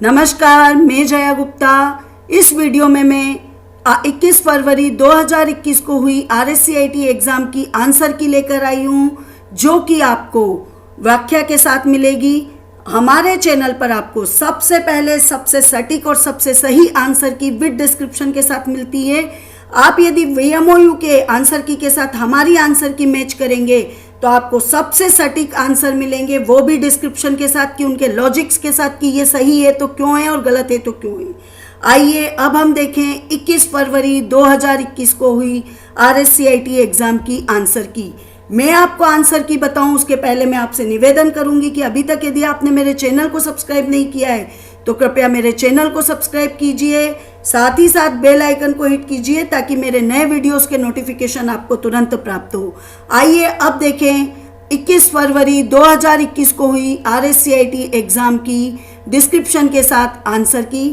नमस्कार, मैं जया गुप्ता। इस वीडियो में मैं 21 फरवरी 2021 को हुई RSCIT एग्ज़ाम की आंसर की लेकर आई हूँ, जो कि आपको व्याख्या के साथ मिलेगी। हमारे चैनल पर आपको सबसे पहले सबसे सटीक और सबसे सही आंसर की विद डिस्क्रिप्शन के साथ मिलती है। आप यदि VMOU के आंसर की के साथ हमारी आंसर की मैच करेंगे तो आपको सबसे सटीक आंसर मिलेंगे, वो भी डिस्क्रिप्शन के साथ कि उनके लॉजिक्स के साथ कि ये सही है तो क्यों है और गलत है तो क्यों है। आइए अब हम देखें 21 फरवरी 2021 को हुई RSCIT एग्ज़ाम की आंसर की। मैं आपको आंसर की बताऊं उसके पहले मैं आपसे निवेदन करूंगी कि अभी तक यदि आपने मेरे चैनल को सब्सक्राइब नहीं किया है तो कृपया मेरे चैनल को सब्सक्राइब कीजिए, साथ ही साथ बेल आइकन को हिट कीजिए ताकि मेरे नए वीडियोस के नोटिफिकेशन आपको तुरंत प्राप्त हो। आइए अब देखें 21 फरवरी 2021 को हुई RSCIT एग्ज़ाम की डिस्क्रिप्शन के साथ आंसर की।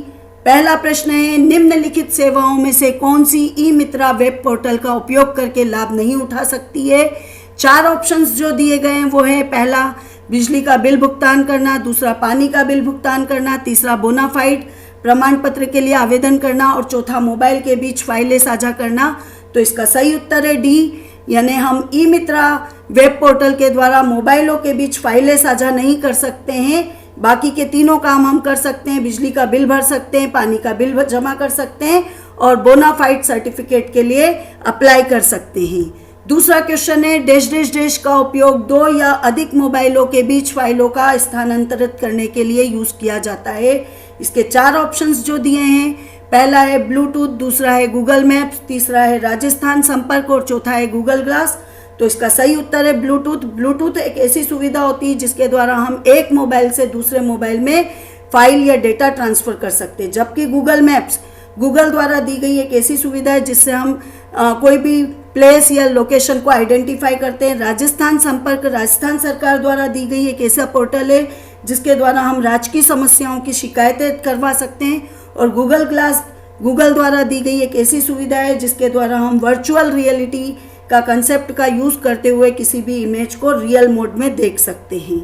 पहला प्रश्न है, निम्नलिखित सेवाओं में से कौन सी ई मित्रा वेब पोर्टल का उपयोग करके लाभ नहीं उठा सकती है। 4 ऑप्शंस जो दिए गए हैं वो है, पहला बिजली का बिल भुगतान करना, दूसरा पानी का बिल भुगतान करना, तीसरा बोनाफाइड प्रमाण पत्र के लिए आवेदन करना और चौथा मोबाइल के बीच फाइलें साझा करना। तो इसका सही उत्तर है डी, यानी हम ई मित्रा वेब पोर्टल के द्वारा मोबाइलों के बीच फाइलें साझा नहीं कर सकते हैं। बाकी के तीनों काम हम कर सकते हैं, बिजली का बिल भर सकते हैं, पानी का बिल जमा कर सकते हैं और बोनाफाइड सर्टिफिकेट के लिए अप्लाई कर सकते हैं। दूसरा क्वेश्चन है, डैश डैश डैश का उपयोग 2 या अधिक मोबाइलों के बीच फाइलों का स्थानांतरित करने के लिए यूज किया जाता है। इसके 4 ऑप्शंस जो दिए हैं, पहला है ब्लूटूथ, दूसरा है गूगल मैप्स, तीसरा है राजस्थान संपर्क और चौथा है गूगल ग्लास। तो इसका सही उत्तर है ब्लूटूथ। ब्लूटूथ एक ऐसी सुविधा होती है जिसके द्वारा हम एक मोबाइल से दूसरे मोबाइल में फाइल या डेटा ट्रांसफर कर सकते हैं, जबकि गूगल मैप्स गूगल द्वारा दी गई एक ऐसी सुविधा है जिससे हम कोई भी प्लेस या लोकेशन को आइडेंटिफाई करते हैं। राजस्थान संपर्क राजस्थान सरकार द्वारा दी गई एक ऐसा पोर्टल है जिसके द्वारा हम राजकीय समस्याओं की शिकायतें करवा सकते हैं। और गूगल ग्लास गूगल द्वारा दी गई एक ऐसी सुविधा है जिसके द्वारा हम वर्चुअल रियलिटी का कंसेप्ट का यूज़ करते हुए किसी भी इमेज को रियल मोड में देख सकते हैं।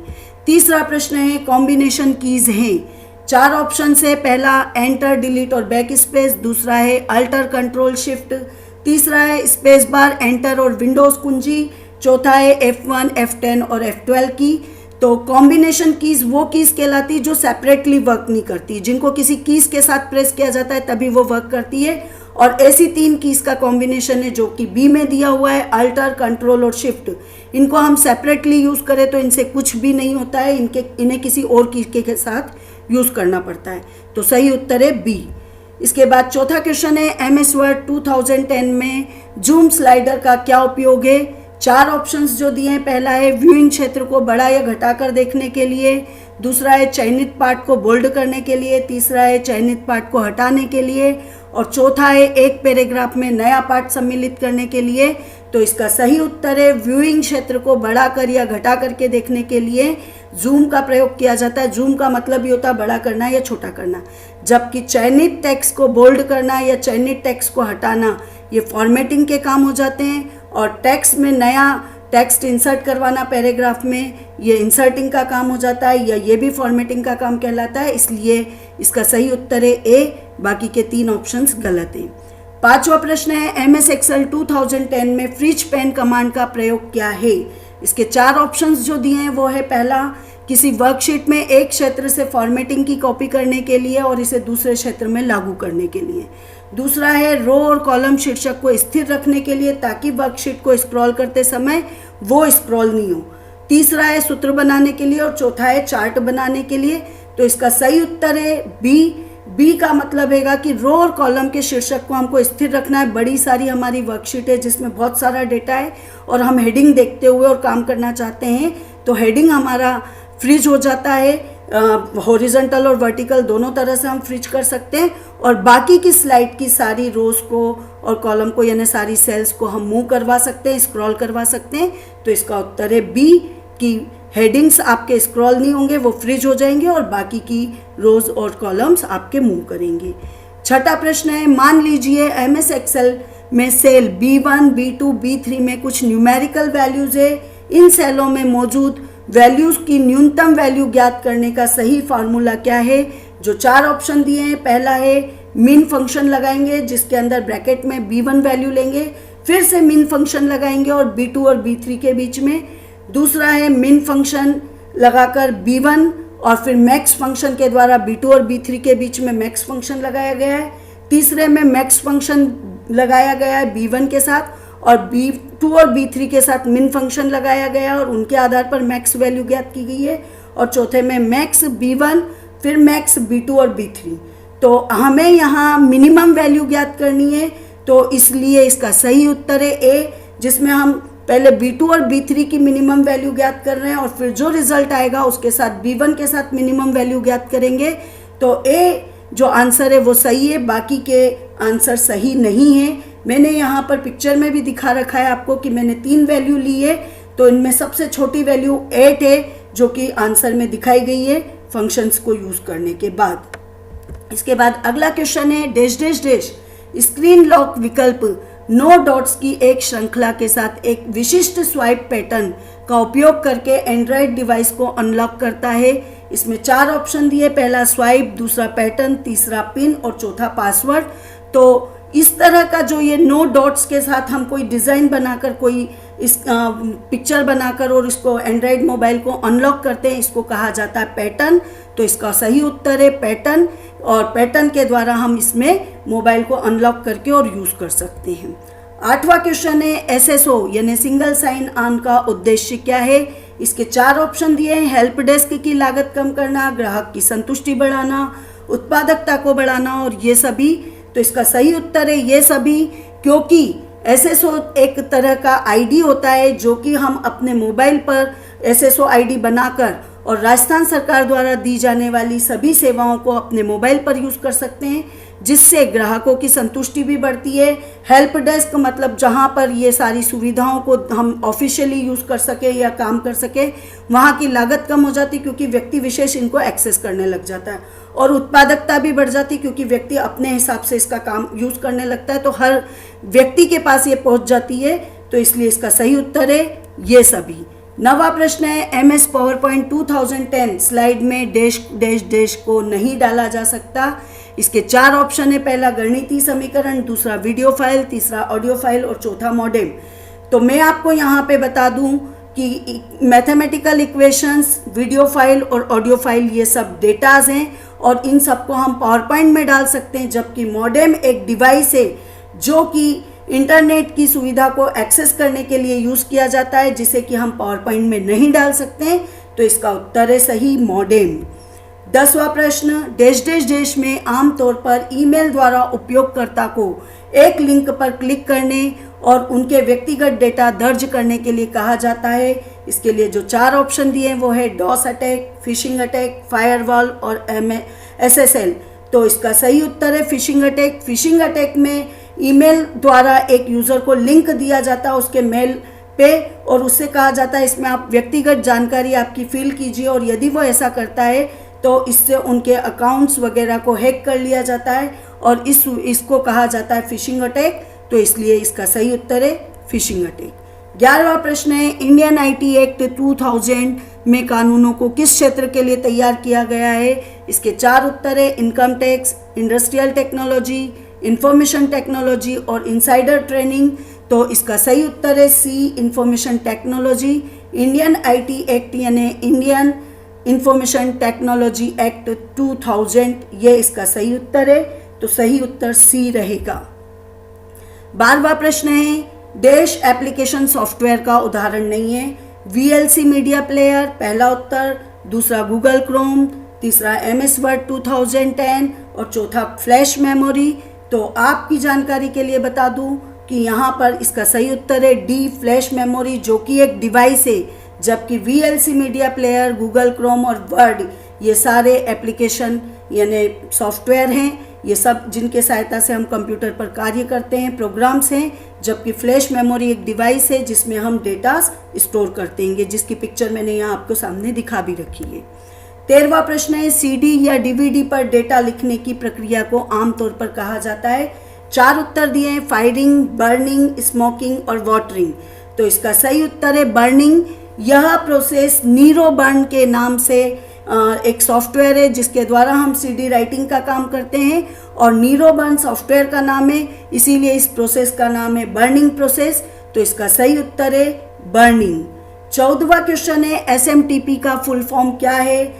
तीसरा प्रश्न है, कॉम्बिनेशन कीज़ हैं। 4 ऑप्शन है, पहला एंटर, डिलीट और बैक स्पेस, दूसरा है अल्टर, कंट्रोल, शिफ्ट, तीसरा है स्पेस बार, एंटर और विंडोज कुंजी, चौथा है F1, F10 और F12 की। तो कॉम्बिनेशन कीज़ वो कीज़ कहलाती है जो सेपरेटली वर्क नहीं करती, जिनको किसी कीज़ के साथ प्रेस किया जाता है तभी वो वर्क करती है। और ऐसी 3 कीज़ का कॉम्बिनेशन है जो कि बी में दिया हुआ है, अल्टर, कंट्रोल और शिफ्ट। इनको हम सेपरेटली यूज़ करें तो इनसे कुछ भी नहीं होता है, इन्हें किसी और कीज़ के साथ यूज़ करना पड़ता है। तो सही उत्तर है बी। इसके बाद चौथा क्वेश्चन है, MS वर्ड 2010 में जूम स्लाइडर का क्या उपयोग है। 4 ऑप्शंस जो दिए हैं, पहला है व्यूइंग क्षेत्र को बड़ा या घटाकर देखने के लिए, दूसरा है चयनित पार्ट को बोल्ड करने के लिए, तीसरा है चयनित पार्ट को हटाने के लिए और चौथा है एक पैराग्राफ में नया पार्ट सम्मिलित करने के लिए। तो इसका सही उत्तर है व्यूइंग क्षेत्र को बढ़ाकर या घटा करके देखने के लिए जूम का प्रयोग किया जाता है। जूम का मतलब ही होता है बड़ा करना या छोटा करना, जबकि चयनित टेक्स्ट को बोल्ड करना या चयनित टेक्स्ट को हटाना ये फॉर्मेटिंग के काम हो जाते हैं। और टेक्स्ट में नया टेक्स्ट इंसर्ट करवाना पैराग्राफ में, ये इंसर्टिंग का काम हो जाता है या ये भी फॉर्मेटिंग का काम कहलाता है। इसलिए इसका सही उत्तर है ए, बाकी के 3 ऑप्शंस गलत हैं। 5वां प्रश्न है, MS Excel 2010 में फ्रिज पेन कमांड का प्रयोग क्या है। इसके 4 ऑप्शंस जो दिए हैं वो है, पहला किसी वर्कशीट में एक क्षेत्र से फॉर्मेटिंग की कॉपी करने के लिए और इसे दूसरे क्षेत्र में लागू करने के लिए, दूसरा है रो और कॉलम शीर्षक को स्थिर रखने के लिए ताकि वर्कशीट को स्क्रॉल करते समय वो स्क्रॉल नहीं हो, तीसरा है सूत्र बनाने के लिए और चौथा है चार्ट बनाने के लिए। तो इसका सही उत्तर है बी का मतलब है कि रो और कॉलम के शीर्षक को हमको स्थिर रखना है। बड़ी सारी हमारी वर्कशीट है जिसमें बहुत सारा डेटा है और हम हेडिंग देखते हुए और काम करना चाहते हैं, तो हेडिंग हमारा फ्रीज हो जाता है। हॉरिजॉन्टल और वर्टिकल दोनों तरह से हम फ्रीज कर सकते हैं और बाकी की स्लाइड की सारी रोज को और कॉलम को यानी सारी सेल्स को हम मूव करवा सकते हैं, स्क्रॉल करवा सकते हैं। तो इसका उत्तर है बी कि हेडिंग्स आपके स्क्रॉल नहीं होंगे, वो फ्रीज हो जाएंगे और बाकी की रोज और कॉलम्स आपके मूव करेंगे। 6ठा प्रश्न है, मान लीजिए MS Excel में सेल B1, B2, B3 में कुछ न्यूमेरिकल वैल्यूज है। इन सेलों में मौजूद वैल्यूज की न्यूनतम वैल्यू ज्ञात करने का सही फार्मूला क्या है। जो 4 ऑप्शन दिए हैं, पहला है मिन फंक्शन लगाएंगे जिसके अंदर ब्रैकेट में b1 वैल्यू लेंगे, फिर से मिन फंक्शन लगाएंगे और b2 और b3 के बीच में। दूसरा है मिन फंक्शन लगाकर b1 और फिर मैक्स फंक्शन के द्वारा b2 और b3 के बीच में मैक्स फंक्शन लगाया गया है। तीसरे में मैक्स फंक्शन लगाया गया है b1 के साथ और b2 और b3 के साथ मिन फंक्शन लगाया गया है और उनके आधार पर मैक्स वैल्यू ज्ञात की गई है। और चौथे में मैक्स b1 फिर मैक्स b2 और b3। तो हमें यहाँ मिनिमम वैल्यू ज्ञात करनी है, तो इसलिए इसका सही उत्तर है ए, जिसमें हम पहले b2 और b3 की मिनिमम वैल्यू ज्ञात कर रहे हैं और फिर जो रिजल्ट आएगा उसके साथ b1 के साथ मिनिमम वैल्यू ज्ञात करेंगे। तो ए जो आंसर है वो सही है, बाकी के आंसर सही नहीं है। मैंने यहाँ पर पिक्चर में भी दिखा रखा है आपको कि मैंने 3 वैल्यू ली है, तो इनमें सबसे छोटी वैल्यू 8 है जो कि आंसर में दिखाई गई है फंक्शंस को यूज़ करने के बाद। इसके बाद अगला क्वेश्चन है dash dash dash screen lock विकल्प 9 डॉट्स की एक श्रृंखला के साथ एक विशिष्ट स्वाइप पैटर्न का उपयोग करके एंड्रॉयड डिवाइस को अनलॉक करता है। इसमें 4 ऑप्शन दिए, पहला स्वाइप, दूसरा पैटर्न, तीसरा पिन और चौथा पासवर्ड। तो इस तरह का जो ये 9 डॉट्स के साथ हम कोई डिज़ाइन बनाकर, कोई इस पिक्चर बनाकर और इसको एंड्रॉयड मोबाइल को अनलॉक करते हैं, इसको कहा जाता है पैटर्न। तो इसका सही उत्तर है पैटर्न, और पैटर्न के द्वारा हम इसमें मोबाइल को अनलॉक करके और यूज़ कर सकते हैं। 8वां क्वेश्चन है SSO यानी सिंगल साइन ऑन का उद्देश्य क्या है। इसके 4 ऑप्शन दिए हैं, हेल्प डेस्क की लागत कम करना, ग्राहक की संतुष्टि बढ़ाना, उत्पादकता को बढ़ाना और ये सभी। तो इसका सही उत्तर है ये सभी, क्योंकि SSO एक तरह का आईडी होता है जो कि हम अपने मोबाइल पर SSO आईडी बनाकर और राजस्थान सरकार द्वारा दी जाने वाली सभी सेवाओं को अपने मोबाइल पर यूज़ कर सकते हैं, जिससे ग्राहकों की संतुष्टि भी बढ़ती है। हेल्प डेस्क मतलब जहां पर ये सारी सुविधाओं को हम ऑफिशियली यूज़ कर सके या काम कर सके, वहां की लागत कम हो जाती क्योंकि व्यक्ति विशेष इनको एक्सेस करने लग जाता है, और उत्पादकता भी बढ़ जाती क्योंकि व्यक्ति अपने हिसाब से इसका काम यूज़ करने लगता है, तो हर व्यक्ति के पास ये पहुंच जाती है। तो इसलिए इसका सही उत्तर है ये सभी। 9वां प्रश्न है MS PowerPoint 2010 स्लाइड में डैश डैश डैश को नहीं डाला जा सकता। इसके 4 ऑप्शन है, पहला गणितीय समीकरण, दूसरा वीडियो फाइल, तीसरा ऑडियो फाइल और चौथा मॉडेम। तो मैं आपको यहाँ पे बता दूँ कि मैथमेटिकल इक्वेशंस, वीडियो फाइल और ऑडियो फाइल ये सब डेटाज हैं और इन सबको हम पावरपॉइंट में डाल सकते हैं, जबकि मॉडेम एक डिवाइस है जो कि इंटरनेट की सुविधा को एक्सेस करने के लिए यूज़ किया जाता है, जिसे कि हम पावरपॉइंट में नहीं डाल सकते हैं। तो इसका उत्तर है सही मॉडेम। 10वां प्रश्न डैश डैश डैश में आमतौर पर ईमेल द्वारा उपयोगकर्ता को एक लिंक पर क्लिक करने और उनके व्यक्तिगत डेटा दर्ज करने के लिए कहा जाता है। इसके लिए जो 4 ऑप्शन दिए हैं वो है DoS attack, phishing attack, firewall और SSL। तो इसका सही उत्तर है फिशिंग अटैक। फिशिंग अटैक में ईमेल द्वारा एक यूज़र को लिंक दिया जाता है उसके मेल पे और उससे कहा जाता है इसमें आप व्यक्तिगत जानकारी आपकी फिल कीजिए, और यदि वो ऐसा करता है तो इससे उनके अकाउंट्स वगैरह को हैक कर लिया जाता है और इसको कहा जाता है फिशिंग अटैक। तो इसलिए इसका सही उत्तर है फिशिंग अटैक। 11वां प्रश्न है इंडियन IT एक्ट 2000 में कानूनों को किस क्षेत्र के लिए तैयार किया गया है। इसके 4 उत्तर है income tax, industrial technology, information technology और इनसाइडर ट्रेनिंग। तो इसका सही उत्तर है C information technology. Indian IT act यानी इंडियन इंफॉर्मेशन टेक्नोलॉजी एक्ट 2000 ये इसका सही उत्तर है। तो सही उत्तर सी रहेगा। 12वां प्रश्न है डैश एप्लीकेशन सॉफ्टवेयर का उदाहरण नहीं है। VLC मीडिया प्लेयर पहला उत्तर, दूसरा गूगल क्रोम, तीसरा MS वर्ड 2010 और चौथा फ्लैश मेमोरी। तो आपकी जानकारी के लिए बता दूं कि यहाँ पर इसका सही उत्तर है डी फ्लैश मेमोरी, जो कि एक डिवाइस है, जबकि VLC media player, Google Chrome और वर्ड ये सारे एप्लीकेशन यानी सॉफ्टवेयर हैं, ये सब जिनके सहायता से हम कंप्यूटर पर कार्य करते हैं, प्रोग्राम्स हैं, जबकि फ्लैश मेमोरी एक डिवाइस है जिसमें हम डेटा स्टोर करते हैं, जिसकी पिक्चर मैंने यहाँ आपको सामने दिखा भी रखी है। 13वां प्रश्न है CD या DVD पर डेटा लिखने की प्रक्रिया को आमतौर पर कहा जाता है। 4 उत्तर दिए हैं फायरिंग, बर्निंग, स्मोकिंग और वाटरिंग। तो इसका सही उत्तर है बर्निंग। यह प्रोसेस नीरो बर्न के नाम से एक सॉफ्टवेयर है जिसके द्वारा हम सीडी राइटिंग का काम करते हैं, और नीरो बर्न सॉफ्टवेयर का नाम है, इसीलिए इस प्रोसेस का नाम है बर्निंग प्रोसेस। तो इसका सही उत्तर है बर्निंग। 14वां क्वेश्चन है एसएमटीपी का फुल फॉर्म क्या है।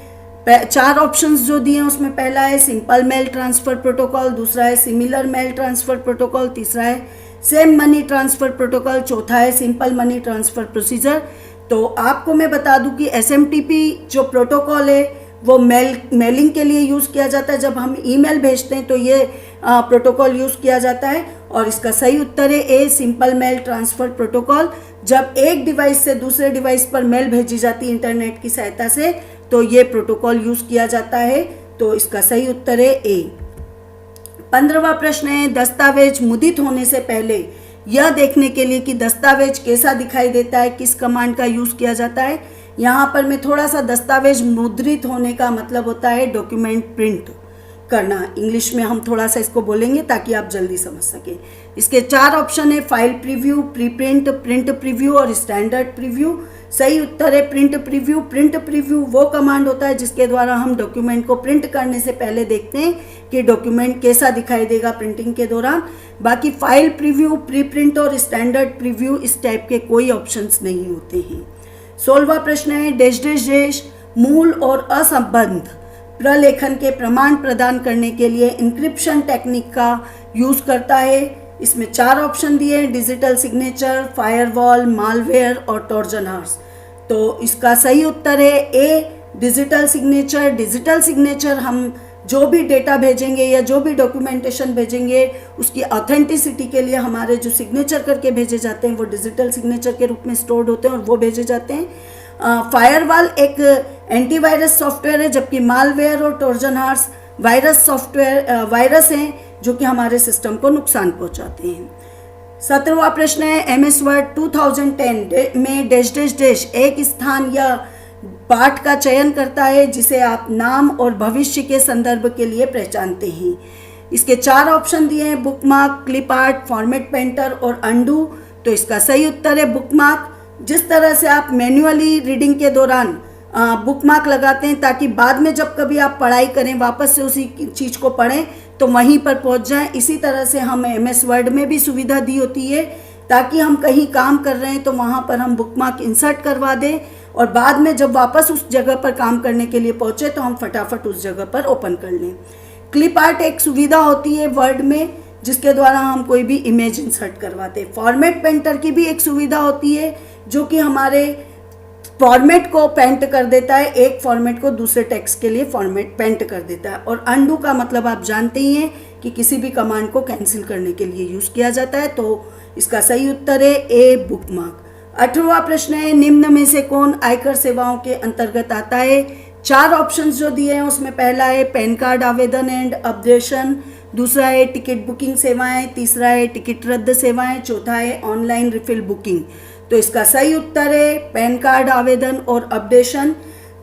4 ऑप्शंस जो दिए हैं उसमें पहला है सिंपल मेल ट्रांसफर प्रोटोकॉल, दूसरा है सिमिलर मेल ट्रांसफर प्रोटोकॉल, तीसरा है सेम मनी ट्रांसफर प्रोटोकॉल, चौथा है सिंपल मनी ट्रांसफर प्रोसीजर। तो आपको मैं बता दूं कि एसएमटीपी जो प्रोटोकॉल है वो मेलिंग के लिए यूज़ किया जाता है। जब हम ईमेल भेजते हैं तो ये प्रोटोकॉल यूज़ किया जाता है, और इसका सही उत्तर है a simple mail transfer protocol. जब एक डिवाइस से दूसरे डिवाइस पर मेल भेजी जाती है इंटरनेट की सहायता से, तो ये प्रोटोकॉल यूज़ किया जाता है। तो इसका सही उत्तर है ए। 15वां प्रश्न है दस्तावेज मुद्रित होने से पहले यह देखने के लिए कि दस्तावेज कैसा दिखाई देता है किस कमांड का यूज़ किया जाता है। यहाँ पर मैं थोड़ा सा दस्तावेज मुद्रित होने का मतलब होता है डॉक्यूमेंट प्रिंट करना, इंग्लिश में हम थोड़ा सा इसको बोलेंगे ताकि आप जल्दी समझ सकें। इसके 4 ऑप्शन है file preview, pre print, print preview और स्टैंडर्ड प्रीव्यू। सही उत्तर है प्रिंट प्रीव्यू। प्रिंट प्रीव्यू वो कमांड होता है जिसके द्वारा हम डॉक्यूमेंट को प्रिंट करने से पहले देखते हैं कि डॉक्यूमेंट कैसा दिखाई देगा प्रिंटिंग के दौरान। बाकी फाइल प्रीव्यू, प्री प्रिंट और स्टैंडर्ड प्रीव्यू इस टाइप के कोई ऑप्शंस नहीं होते हैं। 16वां प्रश्न है डैश डैश डैश मूल और असंबद्ध प्रलेखन के प्रमाण प्रदान करने के लिए इंक्रिप्शन टेक्निक का यूज करता है। इसमें 4 ऑप्शन दिए हैं डिजिटल सिग्नेचर, फायरवॉल, मालवेयर और ट्रोजन हॉर्स। तो इसका सही उत्तर है ए डिजिटल सिग्नेचर। डिजिटल सिग्नेचर हम जो भी डेटा भेजेंगे या जो भी डॉक्यूमेंटेशन भेजेंगे उसकी ऑथेंटिसिटी के लिए हमारे जो सिग्नेचर करके भेजे जाते हैं वो डिजिटल सिग्नेचर के रूप में स्टोर्ड होते हैं और वो भेजे जाते हैं। फायरवॉल एक एंटीवायरस सॉफ्टवेयर है, जबकि मालवेयर और ट्रोजन हॉर्स वायरस हैं जो कि हमारे सिस्टम को नुकसान पहुंचाते हैं। 17वां प्रश्न है एमएस वर्ड 2010 में डैश डैश डैश एक स्थान या पाठ का चयन करता है जिसे आप नाम और भविष्य के संदर्भ के लिए पहचानते हैं। इसके 4 ऑप्शन दिए हैं bookmark, clip art, format painter और अंडू। तो इसका सही उत्तर है बुकमार्क। जिस तरह से आप मैन्युअली रीडिंग के दौरान बुकमार्क लगाते हैं ताकि बाद में जब कभी आप पढ़ाई करें वापस से उसी चीज़ को पढ़ें तो वहीं पर पहुंच जाएं, इसी तरह से हमें एमएस वर्ड में भी सुविधा दी होती है ताकि हम कहीं काम कर रहे हैं तो वहाँ पर हम बुकमार्क इंसर्ट करवा दें और बाद में जब वापस उस जगह पर काम करने के लिए पहुँचे तो हम फटाफट उस जगह पर ओपन कर लें। क्लिप आर्ट एक सुविधा होती है वर्ड में जिसके द्वारा हम कोई भी इमेज इंसर्ट करवाते हैं। फॉर्मेट पेंटर की भी एक सुविधा होती है जो कि हमारे फॉर्मेट को पेंट कर देता है, एक फॉर्मेट को दूसरे टेक्स्ट के लिए फॉर्मेट पेंट कर देता है। और अंडू का मतलब आप जानते ही हैं कि किसी भी कमांड को कैंसिल करने के लिए यूज़ किया जाता है। तो इसका सही उत्तर है ए बुकमार्क। 18वां प्रश्न है निम्न में से कौन आयकर सेवाओं के अंतर्गत आता है। 4 ऑप्शंस जो दिए हैं उसमें पहला है पैन कार्ड आवेदन एंड अपडेशन, दूसरा है टिकट बुकिंग सेवाएं, तीसरा है टिकट रद्द सेवाएं, चौथा है ऑनलाइन रिफिल बुकिंग। तो इसका सही उत्तर है पैन कार्ड आवेदन और अपडेशन,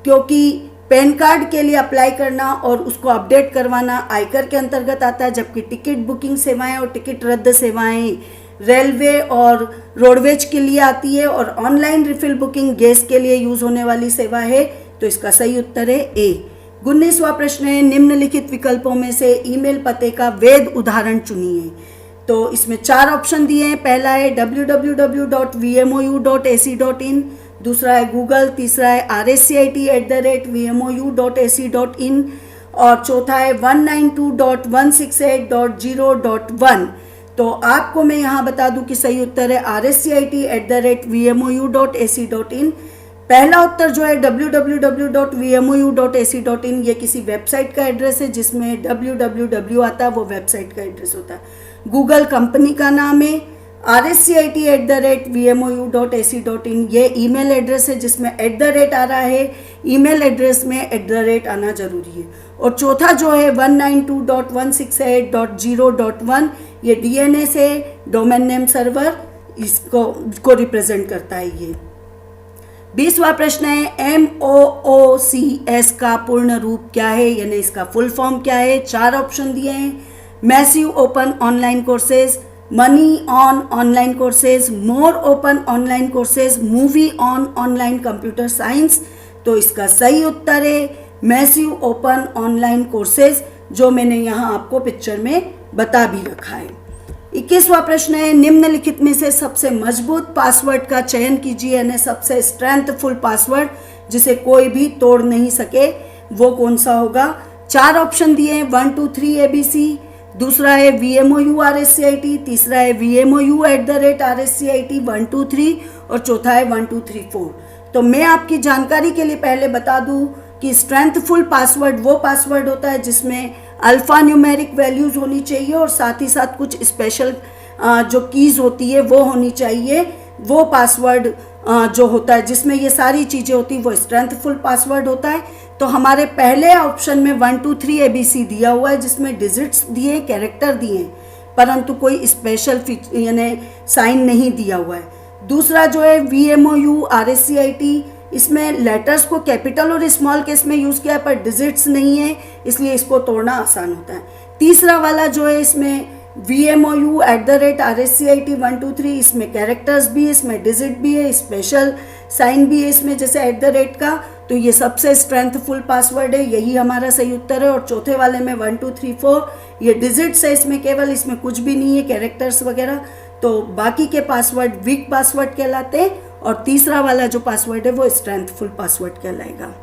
क्योंकि पैन कार्ड के लिए अप्लाई करना और उसको अपडेट करवाना आयकर के अंतर्गत आता है, जबकि टिकट बुकिंग सेवाएं और टिकट रद्द सेवाएं रेलवे और रोडवेज के लिए आती है और ऑनलाइन रिफिल बुकिंग गैस के लिए यूज़ होने वाली सेवा है। तो इसका सही उत्तर है ए। 19वां प्रश्न है निम्नलिखित विकल्पों में से ईमेल पते का वैध उदाहरण चुनिए। तो इसमें 4 ऑप्शन दिए हैं। पहला है www.vmou.ac.in, दूसरा है गूगल, तीसरा है rcit@vmou.ac.in और चौथा है 192.168.0.1। तो आपको मैं यहाँ बता दूं कि सही उत्तर है rcit@vmou.ac.in। पहला उत्तर जो है www.vmou.ac.in ये किसी वेबसाइट का एड्रेस है जिसमें www आता है, वो वेबसाइट का एड्रेस होता है। गूगल कंपनी का नाम है। rcit@vmou.ac.in ये ईमेल एड्रेस है जिसमें @ आ रहा है, ईमेल एड्रेस में @ आना जरूरी है। और चौथा जो है 192.168.0.1 ये DNS है, डोमेन नेम सर्वर, इसको रिप्रेजेंट करता है ये। 20वां प्रश्न है MOOCs का पूर्ण रूप क्या है, यानी इसका फुल फॉर्म क्या है। 4 ऑप्शन दिए हैं massive open online courses, money on online courses, more open online courses, movie on online computer science. तो इसका सही उत्तर है मैसिव ओपन ऑनलाइन कोर्सेज, जो मैंने यहाँ आपको पिक्चर में बता भी रखा है। 21वां प्रश्न है, निम्नलिखित में से सबसे मजबूत पासवर्ड का चयन कीजिए, यानी सबसे स्ट्रेंथफुल पासवर्ड जिसे कोई भी तोड़ नहीं सके, वो कौन सा होगा। 4 ऑप्शन दिए हैं, 1 2 3 ABC, दूसरा है VMOU RSCIT, तीसरा है VMOU@RSCIT 1 2 3 और चौथा है 1 2 3 4। तो मैं आपकी जानकारी के लिए पहले बता दूं कि स्ट्रेंथफुल पासवर्ड वो पासवर्ड होता है जिसमें अल्फा न्यूमेरिक वैल्यूज होनी चाहिए और साथ ही साथ कुछ स्पेशल जो कीज होती है वो होनी चाहिए। वो पासवर्ड जो होता है जिसमें ये सारी चीज़ें होती हैं वो स्ट्रेंथफुल पासवर्ड होता है। तो हमारे पहले ऑप्शन में 1 2 3 ABC दिया हुआ है जिसमें डिजिट्स दिए, कैरेक्टर दिए, परंतु कोई स्पेशल यानी साइन नहीं दिया हुआ है। दूसरा जो है VMOU RSCIT, इसमें लेटर्स को कैपिटल और स्मॉल केस में यूज़ किया है पर डिजिट्स नहीं है, इसलिए इसको तोड़ना आसान होता है। तीसरा वाला जो है इसमें VMOU@RSCIT 1 2 3, इसमें कैरेक्टर्स भी है, इसमें डिजिट भी है, स्पेशल साइन भी है इसमें जैसे @ का, तो ये सबसे स्ट्रेंथफुल पासवर्ड है, यही हमारा सही उत्तर है। और चौथे वाले में 1 2 3 4 ये डिजिट्स है, इसमें केवल, इसमें कुछ भी नहीं है कैरेक्टर्स वगैरह, तो बाकी के पासवर्ड वीक पासवर्ड कहलाते हैं और तीसरा वाला जो पासवर्ड है वो स्ट्रेंथफुल पासवर्ड कहलाएगा।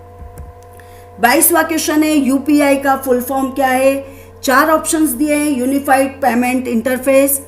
22वां क्वेश्चन है, UPI का फुल फॉर्म क्या है। 4 ऑप्शंस दिए हैं, unified payment interface,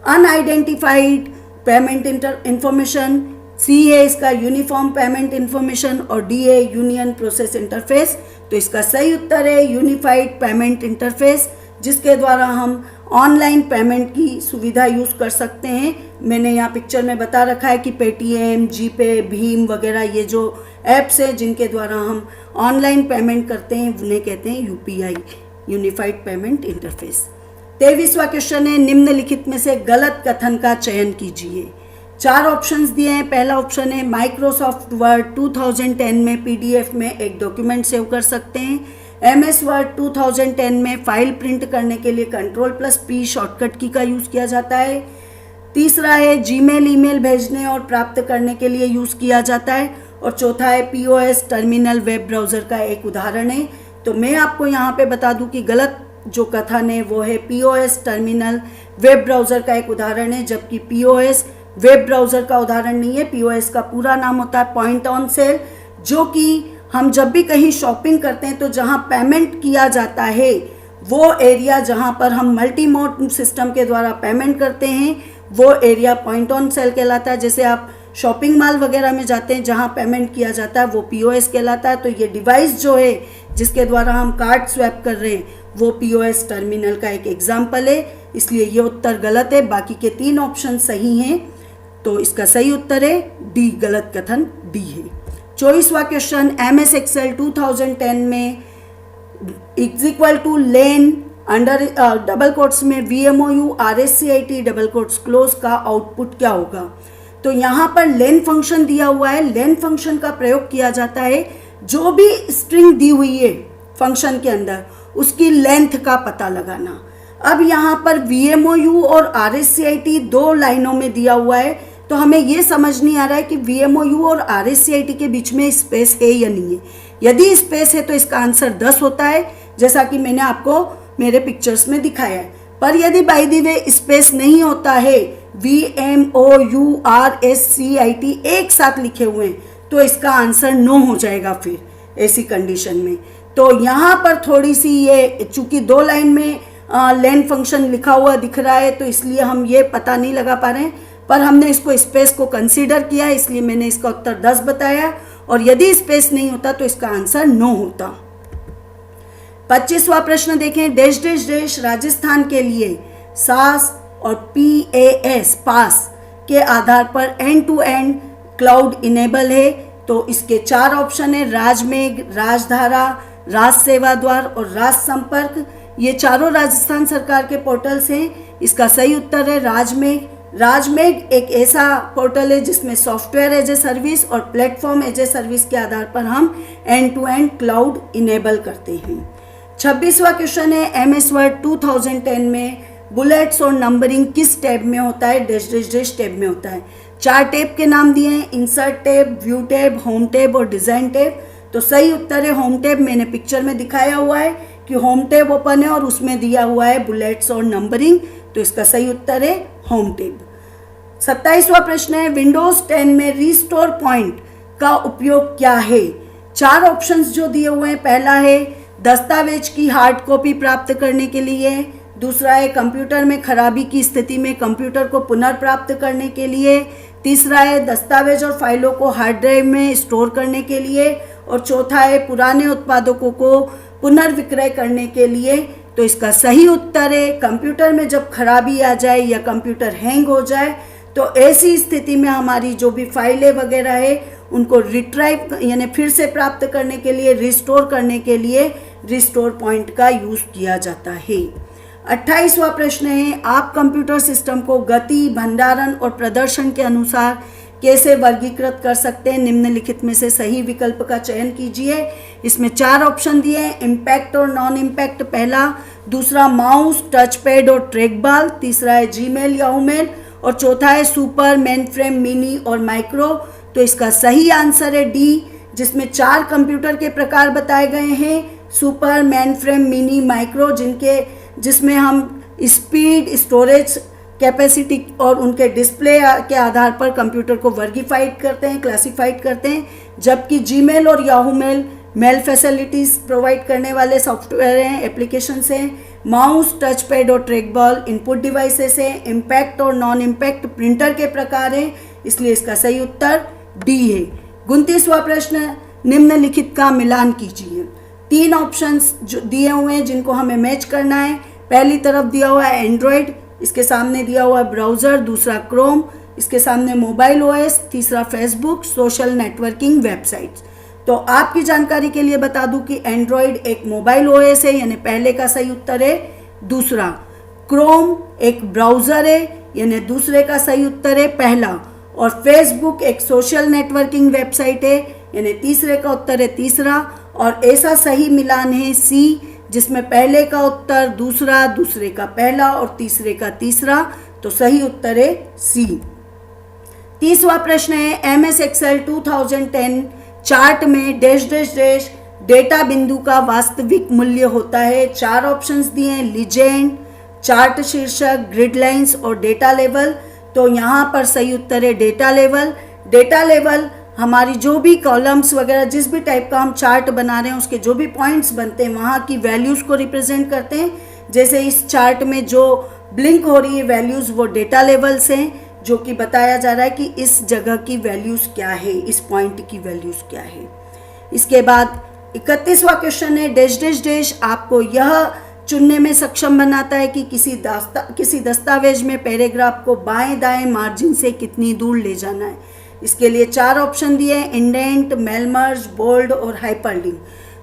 unidentified payment information, C है इसका यूनिफॉर्म पेमेंट इंफॉर्मेशन और D है यूनियन प्रोसेस इंटरफेस। तो इसका सही उत्तर है यूनिफाइड पेमेंट इंटरफेस, जिसके द्वारा हम ऑनलाइन पेमेंट की सुविधा यूज़ कर सकते हैं। मैंने यहाँ पिक्चर में बता रखा है कि पेटीएम, जीपे, भीम वगैरह ये जो ऐप्स हैं जिनके द्वारा हम ऑनलाइन पेमेंट करते हैं उन्हें कहते हैं UPI, यूनिफाइड पेमेंट इंटरफेस। 23वां क्वेश्चन है, निम्नलिखित में से गलत कथन का चयन कीजिए। 4 ऑप्शंस दिए हैं। पहला ऑप्शन है, माइक्रोसॉफ्ट वर्ड 2010 में PDF में एक डॉक्यूमेंट सेव कर सकते हैं। MS वर्ड 2010 में फाइल प्रिंट करने के लिए Ctrl+P शॉर्टकट की का यूज़ किया जाता है। तीसरा है, जीमेल ईमेल भेजने और प्राप्त करने के लिए यूज़ किया जाता है। और चौथा है, POS टर्मिनल वेब ब्राउज़र का एक उदाहरण है। तो मैं आपको यहाँ पे बता दूँ कि गलत जो कथन है वो है POS टर्मिनल वेब ब्राउज़र का एक उदाहरण है, जबकि POS वेब ब्राउज़र का उदाहरण नहीं है। POS का पूरा नाम होता है पॉइंट ऑन सेल, जो कि हम जब भी कहीं शॉपिंग करते हैं तो जहां पेमेंट किया जाता है वो एरिया जहां पर हम मल्टी मोड सिस्टम के द्वारा पेमेंट करते हैं वो एरिया पॉइंट ऑन सेल कहलाता है। जैसे आप शॉपिंग मॉल वगैरह में जाते हैं जहां पेमेंट किया जाता है वो POS कहलाता है। तो ये डिवाइस जो है जिसके द्वारा हम कार्ड स्वैप कर रहे हैं वो POS टर्मिनल का एक एग्जाम्पल है, इसलिए ये उत्तर गलत है। बाकी के 3 ऑप्शन सही हैं, तो इसका सही उत्तर है D, गलत कथन D है। 24वां क्वेश्चन, MS Excel 2010 में = लेन अंडर डबल कोट्स में VMOU RSCIT double quotes close का आउटपुट क्या होगा। तो यहाँ पर लेन फंक्शन दिया हुआ है। लेन फंक्शन का प्रयोग किया जाता है जो भी स्ट्रिंग दी हुई है फंक्शन के अंदर उसकी लेंथ का पता लगाना। अब यहाँ पर VMOU और RSCIT 2 लाइनों में दिया हुआ है, तो हमें ये समझ नहीं आ रहा है कि VMOU और RSCIT के बीच में स्पेस है या नहीं है। यदि स्पेस है तो इसका आंसर 10 होता है, जैसा कि मैंने आपको मेरे पिक्चर्स में दिखाया है। पर यदि बाय द वे स्पेस नहीं होता है, VMOU RSCIT एक साथ लिखे हुए हैं, तो इसका आंसर 9 हो जाएगा फिर ऐसी कंडीशन में। तो यहाँ पर थोड़ी सी ये, चूंकि 2 लाइन में लेन फंक्शन लिखा हुआ दिख रहा है तो इसलिए हम ये पता नहीं लगा पा रहे हैं, पर हमने इसको स्पेस को कंसीडर किया, इसलिए मैंने इसका उत्तर 10 बताया। और यदि स्पेस नहीं होता तो इसका आंसर 9 होता। 25वां प्रश्न देखें, डैश डैश डैश राजस्थान के लिए SAS और पास के आधार पर end to end cloud enable है। तो इसके 4 ऑप्शन है, राजमेघ, राजधारा, राज सेवा द्वार और राज संपर्क। ये चारों राजस्थान सरकार के पोर्टल्स हैं। इसका सही उत्तर है राजमेघ। राजमेघ एक ऐसा पोर्टल है जिसमें सॉफ्टवेयर एज ए सर्विस और प्लेटफॉर्म एज ए सर्विस के आधार पर हम end to end cloud enable करते हैं। 26वां क्वेश्चन है, MS वर्ड 2010 में बुलेट्स और नंबरिंग किस टैब में होता है। डैश डैश डैश टैब में होता है। 4 टैब के नाम दिए हैं, insert tab, view tab, home tab और डिज़ाइन टैब। तो सही उत्तर है होम टैब। मैंने पिक्चर में दिखाया हुआ है कि होम टैब ओपन है और उसमें दिया हुआ है बुलेट्स और नंबरिंग, तो इसका सही उत्तर है होम टैब। 27वां प्रश्न है विंडोज 10 में रिस्टोर पॉइंट का उपयोग क्या है। 4 ऑप्शंस जो दिए हुए हैं, पहला है दस्तावेज की हार्ड कॉपी प्राप्त करने के लिए, दूसरा है कंप्यूटर में खराबी की स्थिति में कंप्यूटर को पुनर्प्राप्त करने के लिए, तीसरा है दस्तावेज और फाइलों को हार्ड ड्राइव में स्टोर करने के लिए, और चौथा है पुराने उत्पादों को पुनर्विक्रय करने के लिए। तो इसका सही उत्तर है कंप्यूटर में जब खराबी आ जाए या कंप्यूटर हैंग हो जाए तो ऐसी स्थिति में हमारी जो भी फाइलें वगैरह है उनको रिट्राइव यानी फिर से प्राप्त करने के लिए, रिस्टोर करने के लिए रिस्टोर पॉइंट का यूज़ किया जाता है। 28वां प्रश्न है आप कंप्यूटर सिस्टम को गति, भंडारण और प्रदर्शन के अनुसार कैसे वर्गीकृत कर सकते हैं। निम्नलिखित में से सही विकल्प का चयन कीजिए। इसमें 4 ऑप्शन दिए हैं, इम्पैक्ट और नॉन इम्पैक्ट पहला, दूसरा माउस, टच पैड और ट्रैक बॉल, तीसरा है जीमेल, याहू मेल, और चौथा है सुपर, मेनफ्रेम, मिनी और माइक्रो। तो इसका सही आंसर है डी, जिसमें 4 कंप्यूटर के प्रकार बताए गए हैं, सुपर, मेनफ्रेम, मिनी, माइक्रो, जिसमें हम स्पीड, स्टोरेज कैपेसिटी और उनके डिस्प्ले के आधार पर कंप्यूटर को वर्गीफाइड करते हैं, क्लासिफाइड करते हैं, जबकि जीमेल और Yahoo mail mail facilities provide करने वाले सॉफ्टवेयर हैं, एप्लीकेशंस हैं, माउस, टच पैड और ट्रैक बॉल इनपुट डिवाइसेस हैं, इम्पैक्ट और नॉन इम्पैक्ट प्रिंटर के प्रकार हैं, इसलिए इसका सही उत्तर डी है। 29वां प्रश्न निम्नलिखित का मिलान कीजिए। 3 ऑप्शंस जो दिए हुए हैं जिनको हमें मैच करना है। पहली तरफ दिया हुआ है एंड्रॉयड, इसके सामने दिया हुआ है ब्राउज़र, दूसरा क्रोम, इसके सामने मोबाइल ओएस, तीसरा फेसबुक, सोशल नेटवर्किंग वेबसाइट्स। तो आपकी जानकारी के लिए बता दूं कि एंड्रॉयड एक मोबाइल ओएस है, यानी पहले का सही उत्तर है दूसरा। क्रोम एक ब्राउज़र है, यानी दूसरे का सही उत्तर है पहला। और फेसबुक एक सोशल नेटवर्किंग वेबसाइट है, यानी तीसरे का उत्तर है तीसरा। और ऐसा सही मिलान है सी, जिसमें पहले का उत्तर दूसरा, दूसरे का पहला और तीसरे का तीसरा। तो सही उत्तर है सी। 30वां प्रश्न है MS एक्सेल 2010 चार्ट में डैश डैश डैश डेटा बिंदु का वास्तविक मूल्य होता है। 4 ऑप्शंस दिए हैं, लीजेंड, चार्ट शीर्षक, ग्रिड लाइंस और डेटा लेवल। तो यहाँ पर सही उत्तर है डेटा लेवल। डेटा लेवल हमारी जो भी कॉलम्स वगैरह जिस भी टाइप का हम चार्ट बना रहे हैं उसके जो भी पॉइंट्स बनते हैं वहाँ की वैल्यूज़ को रिप्रेजेंट करते हैं। जैसे इस चार्ट में जो ब्लिंक हो रही है वैल्यूज़ वो डेटा लेवल्स हैं, जो कि बताया जा रहा है कि इस जगह की वैल्यूज़ क्या है, इस पॉइंट की वैल्यूज़ क्या है। इसके बाद 31वां क्वेश्चन है डैश डैश डैश आपको यह चुनने में सक्षम बनाता है कि किसी दस्तावेज में पैराग्राफ को बाएं दाएं मार्जिन से कितनी दूर ले जाना है। इसके लिए 4 ऑप्शन दिए हैं, इंडेंट, मेलमर्ज, बोल्ड और हाइपरलिंक।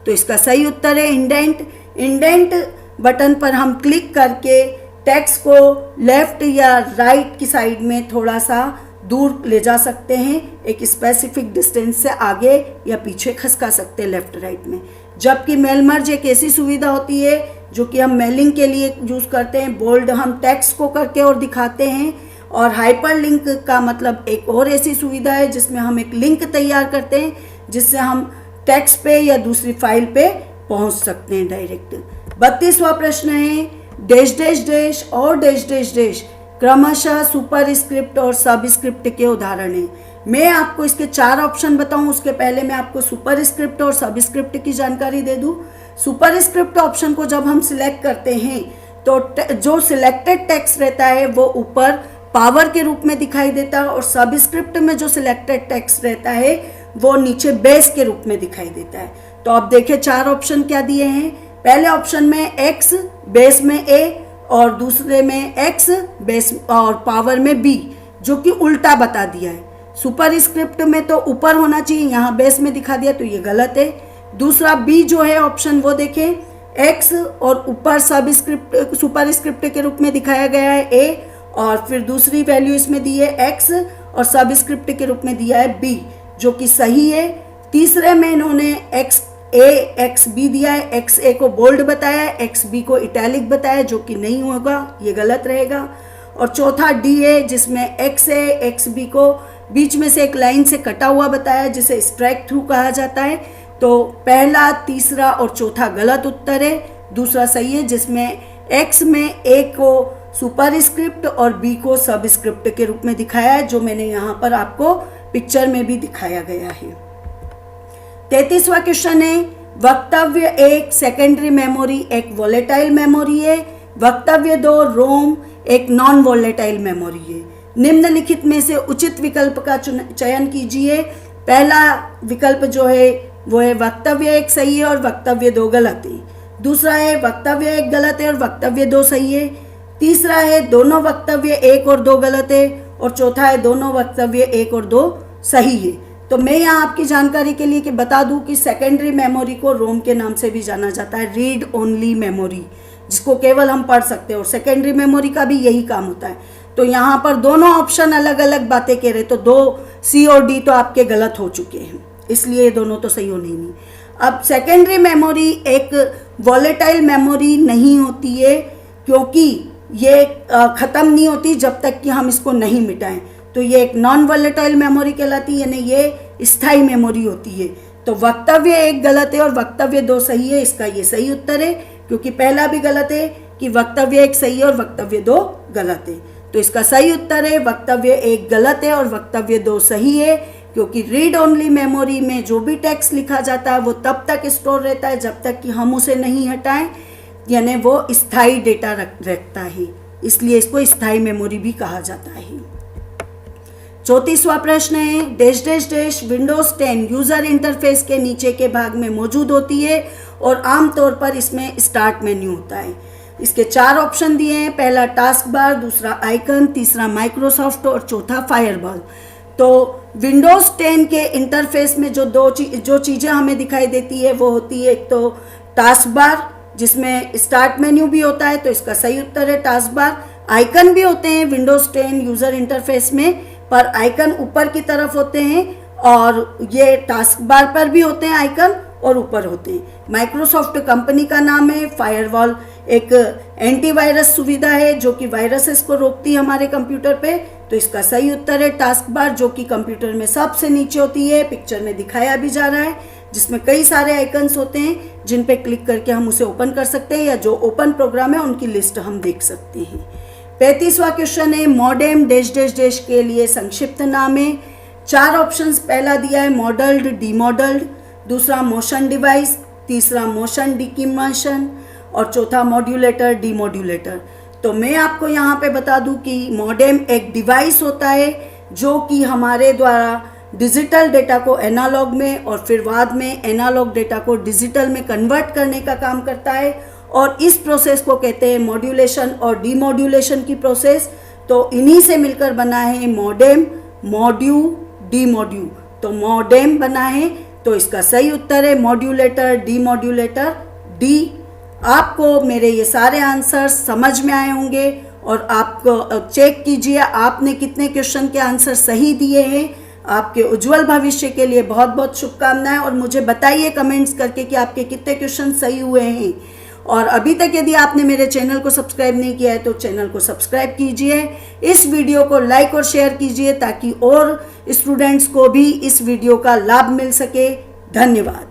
तो इसका सही उत्तर है इंडेंट। इंडेंट बटन पर हम क्लिक करके टेक्स्ट को लेफ्ट या राइट की साइड में थोड़ा सा दूर ले जा सकते हैं, एक स्पेसिफिक डिस्टेंस से आगे या पीछे खसका सकते हैं लेफ्ट राइट में। जबकि मेलमर्ज एक ऐसी सुविधा होती है जो कि हम मेलिंग के लिए यूज़ करते हैं। बोल्ड हम टेक्स्ट को करके और दिखाते हैं। और हाइपरलिंक का मतलब एक और ऐसी सुविधा है जिसमें हम एक लिंक तैयार करते हैं जिससे हम टेक्स्ट पे या दूसरी फाइल पे पहुंच सकते हैं डायरेक्ट। 32वां प्रश्न है डैश डैश डैश और डैश डैश डैश क्रमशः सुपर स्क्रिप्ट और सब स्क्रिप्ट के उदाहरण हैं। मैं आपको इसके 4 ऑप्शन बताऊं उसके पहले मैं आपको सुपर स्क्रिप्ट और सब स्क्रिप्ट की जानकारी दे दूं। सुपर स्क्रिप्ट ऑप्शन को जब हम सिलेक्ट करते हैं तो जो सिलेक्टेड टेक्स्ट रहता है वो ऊपर पावर के रूप में दिखाई देता है और सब स्क्रिप्ट में जो सिलेक्टेड टेक्स्ट रहता है वो नीचे बेस के रूप में दिखाई देता है। तो आप देखें 4 ऑप्शन क्या दिए हैं। पहले ऑप्शन में x, बेस में a और दूसरे में x, बेस और पावर में b, जो कि उल्टा बता दिया है। सुपर स्क्रिप्ट में तो ऊपर होना चाहिए, यहाँ बेस में दिखा दिया तो ये गलत है। दूसरा b जो है ऑप्शन वो देखें, x और ऊपर सब स्क्रिप्ट सुपर स्क्रिप्ट के रूप में दिखाया गया है a, और फिर दूसरी वैल्यू इसमें दी है x और सब स्क्रिप्ट के रूप में दिया है b, जो कि सही है। तीसरे में इन्होंने x b दिया है, x a को बोल्ड बताया है, x b को इटैलिक बताया, जो कि नहीं होगा, ये गलत रहेगा। और चौथा d है जिसमें x a x b को बीच में से एक लाइन से कटा हुआ बताया जिसे स्ट्राइक थ्रू कहा जाता है, तो पहला, तीसरा और चौथा गलत उत्तर है, दूसरा सही है, जिसमें एक्स में ए को सुपरस्क्रिप्ट और बी को सबस्क्रिप्ट के रूप में दिखाया है, जो मैंने यहाँ पर आपको पिक्चर में भी दिखाया गया है। 33वां क्वेश्चन है, वक्तव्य एक सेकेंडरी मेमोरी एक वोलेटाइल मेमोरी है, वक्तव्य दो रोम एक नॉन वोलेटाइल मेमोरी है। निम्नलिखित में से उचित विकल्प का चयन कीजिए। पहला विकल्प जो है वो है वक्तव्य एक सही है और वक्तव्य दो गलत है। दूसरा है वक्तव्य एक गलत है और वक्तव्य दो सही है। तीसरा है दोनों वक्तव्य एक और दो गलत है और चौथा है दोनों वक्तव्य एक और दो सही है। तो मैं यहाँ आपकी जानकारी के लिए कि बता दूं कि सेकेंडरी मेमोरी को रोम के नाम से भी जाना जाता है, रीड ओनली मेमोरी, जिसको केवल हम पढ़ सकते हैं, और सेकेंडरी मेमोरी का भी यही काम होता है। तो यहाँ पर दोनों ऑप्शन अलग अलग बातें कह रहे, तो दो सी और डी तो आपके गलत हो चुके हैं, इसलिए दोनों तो सही होने ही नहीं। अब सेकेंडरी मेमोरी एक वॉलेटाइल मेमोरी नहीं होती है, क्योंकि ये ख़त्म नहीं होती जब तक कि हम इसको नहीं मिटाएं। तो ये एक नॉन वॉलेटाइल मेमोरी कहलाती है, यानी ये स्थायी मेमोरी होती है। तो वक्तव्य एक गलत है और वक्तव्य दो सही है, इसका ये सही उत्तर है, क्योंकि पहला भी गलत है कि वक्तव्य एक सही है और वक्तव्य दो गलत है। तो इसका सही उत्तर है वक्तव्य एक गलत है और वक्तव्य दो सही है, क्योंकि रीड ओनली मेमोरी में जो भी टेक्स्ट लिखा जाता है वो तब तक स्टोर रहता है जब तक कि हम उसे नहीं हटाएं, यानी वो स्थायी डेटा रखता है, इसलिए इसको स्थायी मेमोरी भी कहा जाता है। 34वां प्रश्न है, dash dash dash Windows 10 user interface के नीचे के भाग में मौजूद होती है और आमतौर पर इसमें स्टार्ट मेन्यू होता है। इसके 4 ऑप्शन दिए हैं, पहला टास्क बार, दूसरा आइकन, तीसरा माइक्रोसॉफ्ट और चौथा फायरवॉल। तो विंडोज 10 के इंटरफेस में जो चीज़ें हमें दिखाई देती है वो होती है, एक तो टास्क बार जिसमें स्टार्ट मेन्यू भी होता है, तो इसका सही उत्तर है टास्क बार। आइकन भी होते हैं विंडोज 10 यूजर इंटरफेस में, पर आइकन ऊपर की तरफ होते हैं और ये टास्क बार पर भी होते हैं आइकन और ऊपर होते हैं। माइक्रोसॉफ्ट कंपनी का नाम है। फायरवॉल एक एंटीवायरस सुविधा है जो कि वायरसेस को रोकती है हमारे कंप्यूटर पे, तो इसका सही उत्तर है टास्क बार, जो कि कंप्यूटर में सबसे नीचे होती है, पिक्चर में दिखाया भी जा रहा है, जिसमें कई सारे आइकन्स होते हैं जिन पे क्लिक करके हम उसे ओपन कर सकते हैं, या जो ओपन प्रोग्राम है उनकी लिस्ट हम देख सकते हैं। 35वां क्वेश्चन है, मॉडेम डैश डैश डैश के लिए संक्षिप्त नाम है। 4 ऑप्शंस पहला दिया है मॉडल्ड, डीमॉडल्ड, दूसरा मोशन डिवाइस, तीसरा मोशन डिक्यूमेशन और चौथा मॉड्यूलेटर, डीमॉड्यूलेटर। तो मैं आपको यहाँ पे बता दूं कि मॉडेम एक डिवाइस होता है जो कि हमारे द्वारा डिजिटल डेटा को एनालॉग में और फिर बाद में एनालॉग डेटा को डिजिटल में कन्वर्ट करने का काम करता है, और इस प्रोसेस को कहते हैं मॉड्यूलेशन और डीमॉड्यूलेशन की प्रोसेस। तो इन्हीं से मिलकर बना है मॉडेम, मॉड्यू, डीमॉड्यू। तो मॉडेम बना है, तो इसका सही उत्तर है मॉड्यूलेटर, डीमॉड्यूलेटर, डी। आपको मेरे ये सारे आंसर्स समझ में आए होंगे और आप चेक कीजिए आपने कितने क्वेश्चन के आंसर सही दिए हैं। आपके उज्जवल भविष्य के लिए बहुत बहुत शुभकामनाएं, और मुझे बताइए कमेंट्स करके कि आपके कितने क्वेश्चन सही हुए हैं। और अभी तक यदि आपने मेरे चैनल को सब्सक्राइब नहीं किया है तो चैनल को सब्सक्राइब कीजिए, इस वीडियो को लाइक और शेयर कीजिए ताकि और स्टूडेंट्स को भी इस वीडियो का लाभ मिल सके। धन्यवाद।